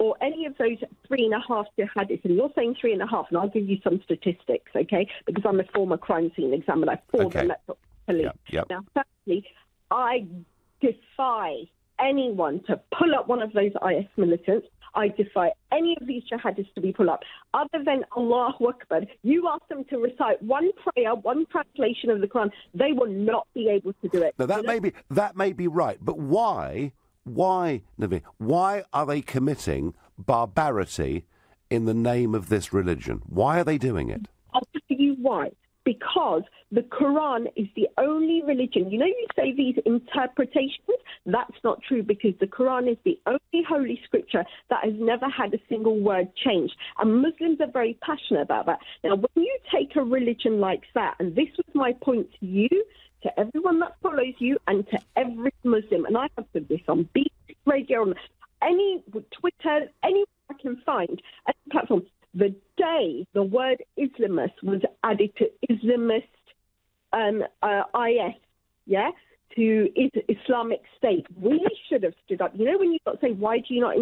or any of those 3.5 jihadists, and you're saying 3.5, and I'll give you some statistics, okay, because I'm a former crime scene examiner for the Met Police. Yep. Now, firstly, I defy anyone to pull up one of those IS militants. I defy any of these jihadists to be pulled up. Other than Allahu Akbar, you ask them to recite one prayer, one translation of the Quran, they will not be able to do it. Now, that may be right, but why, Naveen, why are they committing barbarity in the name of this religion? Why are they doing it? I'll tell you why. because the Quran is the only religion. You know, you say these interpretations. That's not true, because the Quran is the only holy scripture that has never had a single word changed. And Muslims are very passionate about that. Now, when you take a religion like that, and this was my point to you, to everyone that follows you, and to every Muslim, and I have said this on BBC Radio, on any Twitter, anywhere I can find, any platform, the day the word Islamist was added to Islamist IS, yeah, to Islamic State, we should have stood up. You know, when you've got to say, why do you not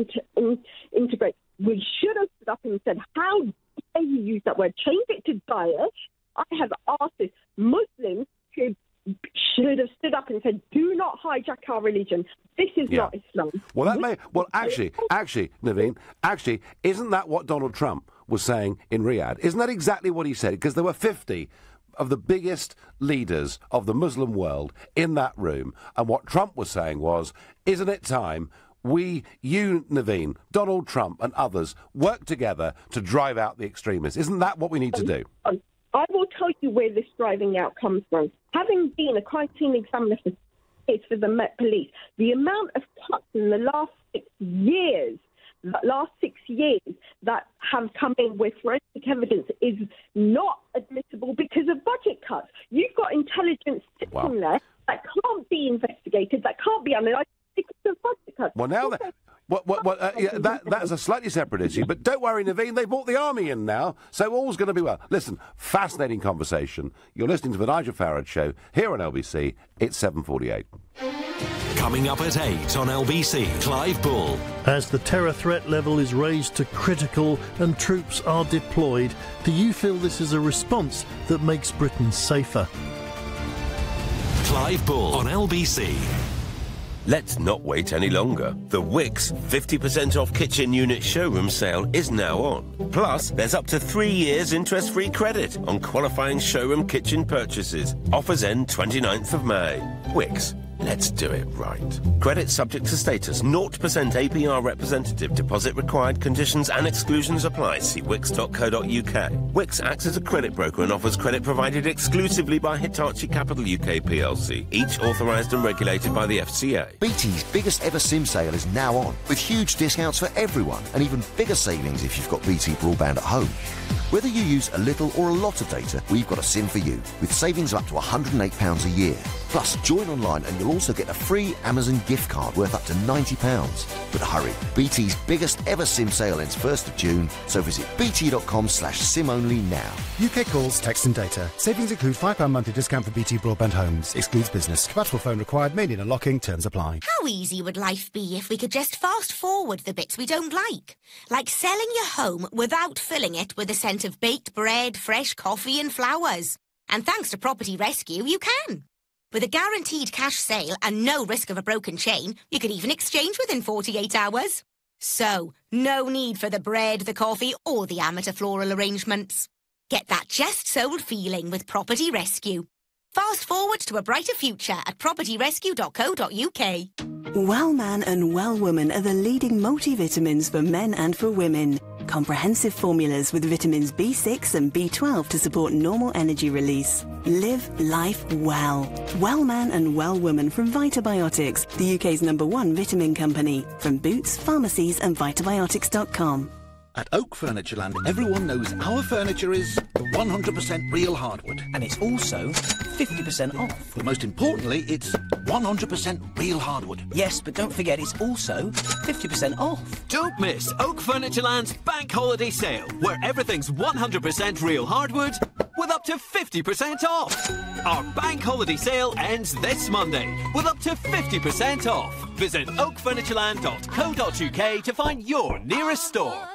integrate? We should have stood up and said, how dare you use that word? Change it to Daesh. I have asked this. Muslims should have stood up and said, do not hijack our religion. This is not Islam. Well, actually, Naveen, isn't that what Donald Trump was saying in Riyadh? Isn't that exactly what he said? Because there were 50 of the biggest leaders of the Muslim world in that room, and what Trump was saying was, isn't it time you, Naveen, Donald Trump and others work together to drive out the extremists? Isn't that what we need to do? I will tell you where this driving out comes from. Having been a crime scene examiner for the Met Police, the amount of cuts in the last 6 years that have come in with forensic evidence is not admissible because of budget cuts. You've got intelligence sitting there that can't be investigated, that can't be analysed because of budget cuts. Well, now that's a slightly separate issue, but don't worry, Naveen, they brought the army in now, so all's going to be well. Listen, fascinating conversation. You're listening to the Nigel Farage Show here on LBC. It's 7:48. Coming up at 8 on LBC, Clive Bull. As the terror threat level is raised to critical and troops are deployed, do you feel this is a response that makes Britain safer? Clive Bull on LBC. Let's not wait any longer. The Wickes 50% off kitchen unit showroom sale is now on. Plus, there's up to 3 years interest-free credit on qualifying showroom kitchen purchases. Offers end 29th of May. Wickes. Let's do it right. Credit subject to status. 0% APR representative. Deposit required. Conditions and exclusions apply. See wix.co.uk. Wickes acts as a credit broker and offers credit provided exclusively by Hitachi Capital UK plc. Each authorised and regulated by the FCA. BT's biggest ever SIM sale is now on, with huge discounts for everyone and even bigger savings if you've got BT broadband at home. Whether you use a little or a lot of data, we've got a SIM for you, with savings of up to £108 a year. Plus, join online and you'll also get a free Amazon gift card worth up to £90. But hurry, BT's biggest ever SIM sale ends 1st of June, so visit bt.com/SIM only now. UK calls, text and data. Savings include £5 monthly discount for BT broadband homes. Excludes business. Compatible phone required. Made in a locking. Terms apply. How easy would life be if we could just fast forward the bits we don't like? Like selling your home without filling it with a scent of baked bread, fresh coffee and flowers. And thanks to Property Rescue, you can. With a guaranteed cash sale and no risk of a broken chain, you could even exchange within 48 hours. So, no need for the bread, the coffee or the amateur floral arrangements. Get that just sold feeling with Property Rescue. Fast forward to a brighter future at propertyrescue.co.uk. Well Man and Well Woman are the leading multivitamins for men and for women. Comprehensive formulas with vitamins B6 and B12 to support normal energy release. Live life well. Well Man and Well Woman from Vitabiotics, the UK's #1 vitamin company. From Boots, pharmacies and vitabiotics.com. At Oak Furnitureland, everyone knows our furniture is 100% real hardwood. And it's also 50% off. But most importantly, it's 100% real hardwood. Yes, but don't forget it's also 50% off. Don't miss Oak Furnitureland's Bank Holiday Sale, where everything's 100% real hardwood with up to 50% off. Our Bank Holiday Sale ends this Monday with up to 50% off. Visit oakfurnitureland.co.uk to find your nearest store.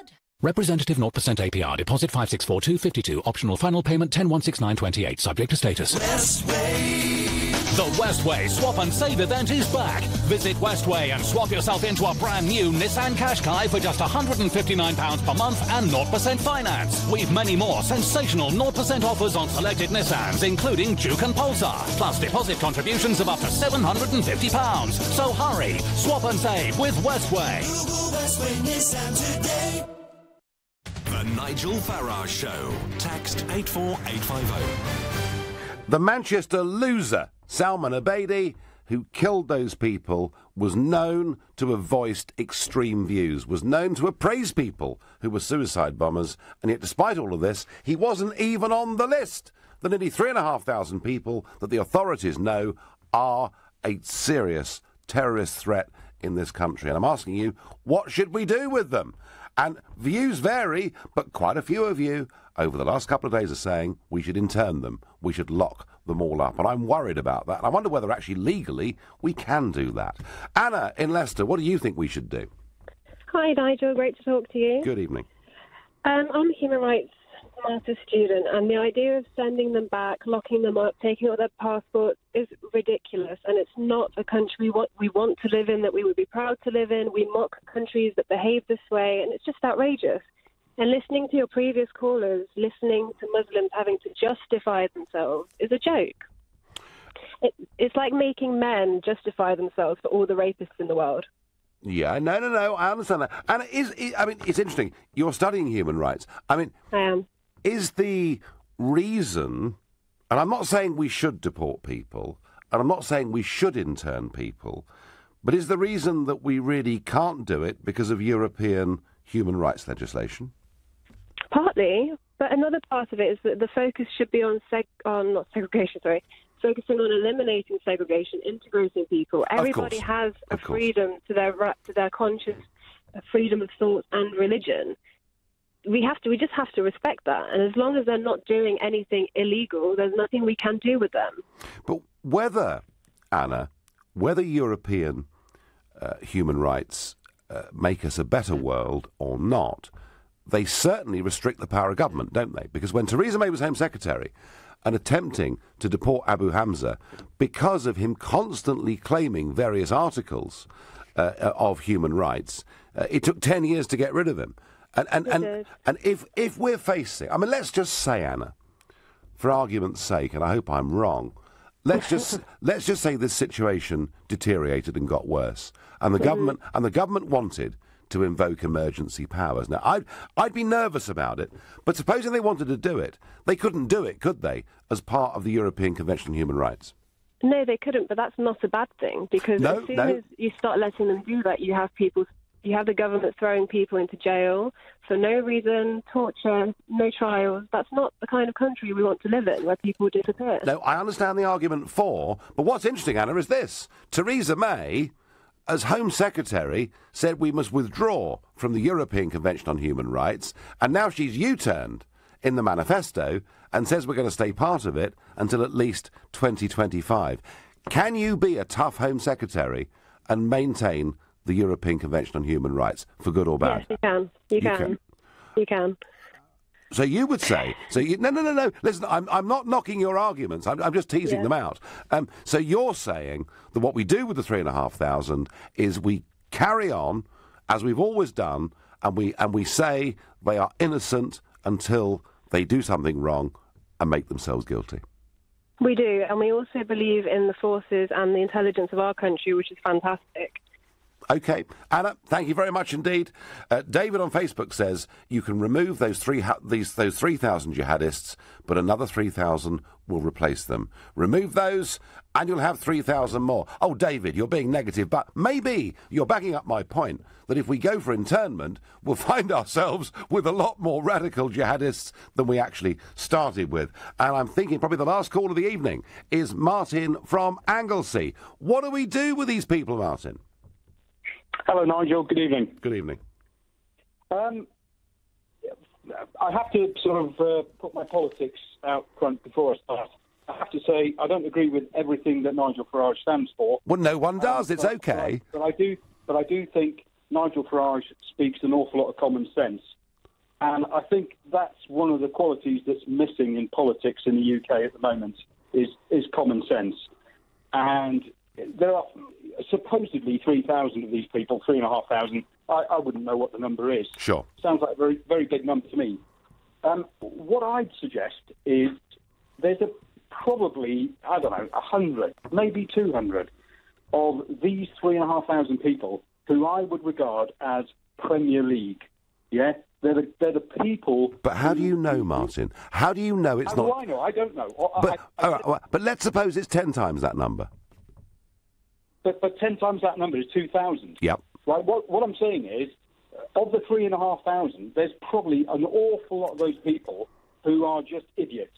Representative 0% APR. Deposit 564252. Optional final payment 10,169.28. Subject to status. Westway. The Westway Swap and Save event is back. Visit Westway and swap yourself into a brand new Nissan Qashqai for just £159 per month and 0% finance. We've many more sensational 0% offers on selected Nissans, including Juke and Pulsar, plus deposit contributions of up to £750. So hurry, swap and save with Westway. Google Westway Nissan today. The Nigel Farage Show. Text 84850. The Manchester loser, Salman Abedi, who killed those people, was known to have voiced extreme views, was known to have praised people who were suicide bombers, and yet despite all of this, he wasn't even on the list. The nearly 3,500 people that the authorities know are a serious terrorist threat in this country. And I'm asking you, what should we do with them? And views vary, but quite a few of you over the last couple of days are saying we should intern them, we should lock them all up. And I'm worried about that. And I wonder whether actually legally we can do that. Anna in Leicester, what do you think we should do? Hi, Nigel. Great to talk to you. Good evening. I'm a human rights master's student, and the idea of sending them back, locking them up, taking out their passports is ridiculous. And it's not a country we want to live in, that we would be proud to live in. We mock countries that behave this way, and it's just outrageous. And listening to your previous callers, listening to Muslims having to justify themselves is a joke. It's like making men justify themselves for all the rapists in the world. Yeah, no, I understand that. And it's interesting. You're studying human rights. I am. Is the reason, and I'm not saying we should deport people, and I'm not saying we should intern people, but is the reason that we really can't do it because of European human rights legislation? Partly, but another part of it is that the focus should be on focusing on eliminating segregation, integrating people. Everybody has a freedom to their conscious freedom of thought and religion. We just have to respect that. And as long as they're not doing anything illegal, there's nothing we can do with them. But whether European human rights make us a better world or not, they certainly restrict the power of government, don't they? Because when Theresa May was Home Secretary and attempting to deport Abu Hamza because of him constantly claiming various articles of human rights, it took 10 years to get rid of him. And if we're facing, let's just say, Anna, for argument's sake, and I hope I'm wrong, let's just say this situation deteriorated and got worse, and the government wanted to invoke emergency powers. Now, I'd be nervous about it, but supposing they wanted to do it, they couldn't do it, could they, as part of the European Convention on Human Rights? No, they couldn't, but that's not a bad thing, because as soon as you start letting them do that, you have the government throwing people into jail for no reason, torture, no trials. That's not the kind of country we want to live in, where people disappear. No, I understand the argument for, but what's interesting, Anna, is this. Theresa May, as Home Secretary, said we must withdraw from the European Convention on Human Rights, and now she's U-turned in the manifesto and says we're going to stay part of it until at least 2025. Can you be a tough Home Secretary and maintain the European Convention on Human Rights, for good or bad? Yes, you can. You can. So you would say... No. Listen, I'm not knocking your arguments. I'm just teasing them out. So you're saying that what we do with the 3,500 is we carry on, as we've always done, and we say they are innocent until they do something wrong and make themselves guilty. We do, and we also believe in the forces and the intelligence of our country, which is fantastic. OK. Anna, thank you very much indeed. David on Facebook says you can remove those 3,000 jihadists, but another 3,000 will replace them. Remove those, and you'll have 3,000 more. Oh, David, you're being negative, but maybe you're backing up my point that if we go for internment, we'll find ourselves with a lot more radical jihadists than we actually started with. And I'm thinking probably the last call of the evening is Martin from Anglesey. What do we do with these people, Martin? Hello, Nigel. Good evening. Good evening. I have to sort of put my politics out front before I start. I have to say I don't agree with everything that Nigel Farage stands for. Well, no one does. It's okay. But I do think Nigel Farage speaks an awful lot of common sense, and I think that's one of the qualities that's missing in politics in the UK at the moment is common sense. And there are supposedly 3,000 of these people, 3,500. I wouldn't know what the number is. Sure. Sounds like a very, very big number to me. What I'd suggest is there's probably, 100, maybe 200 of these 3,500 people who I would regard as Premier League, They're the people. But how do you know, Martin? How do you know it's not? How do I know? I don't know. But let's suppose it's 10 times that number. But 10 times that number is 2,000. Yep. Right. What I'm saying is, of the 3,500, there's probably an awful lot of those people who are just idiots.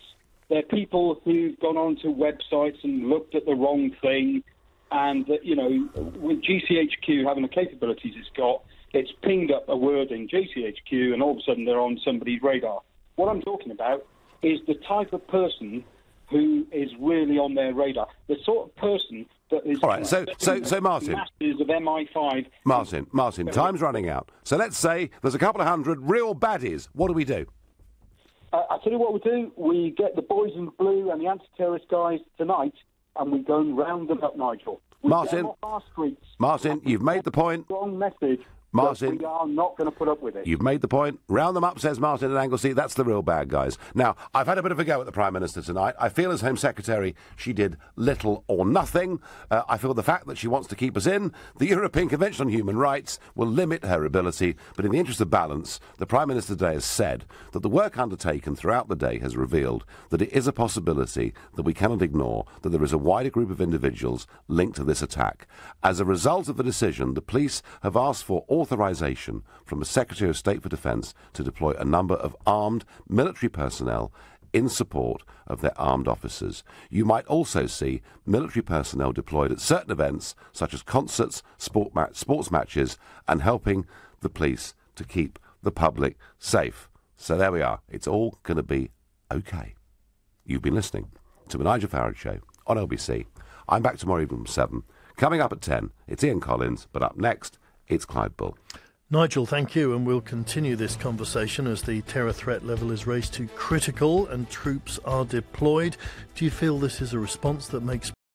They're people who've gone onto websites and looked at the wrong thing, and with GCHQ having the capabilities it's got, it's pinged up a word in GCHQ, and all of a sudden they're on somebody's radar. What I'm talking about is the type of person who is really on their radar, the sort of person that is... All right, so Martin... ...masses of MI5... Martin, time's running out. So let's say there's a couple of hundred real baddies. What do we do? I'll tell you what we do. We get the boys in blue and the anti-terrorist guys tonight, and we go and round them up, Nigel. We get them off our streets. Martin, you've made the point. Strong message. Martin, we are not going to put up with it. You've made the point. Round them up, says Martin at Anglesey. That's the real bad guys. Now, I've had a bit of a go at the Prime Minister tonight. I feel as Home Secretary she did little or nothing. I feel the fact that she wants to keep us in the European Convention on Human Rights will limit her ability. But in the interest of balance, the Prime Minister today has said that the work undertaken throughout the day has revealed that it is a possibility that we cannot ignore that there is a wider group of individuals linked to this attack. As a result of the decision, the police have asked for authorisation from the Secretary of State for Defence to deploy a number of armed military personnel in support of their armed officers. You might also see military personnel deployed at certain events, such as concerts, sports matches, and helping the police to keep the public safe. So there we are. It's all going to be okay. You've been listening to the Nigel Farage Show on LBC. I'm back tomorrow evening from 7. Coming up at 10, it's Ian Collins, but up next, it's Clive Bull. Nigel, thank you, and we'll continue this conversation as the terror threat level is raised to critical and troops are deployed. Do you feel this is a response that makes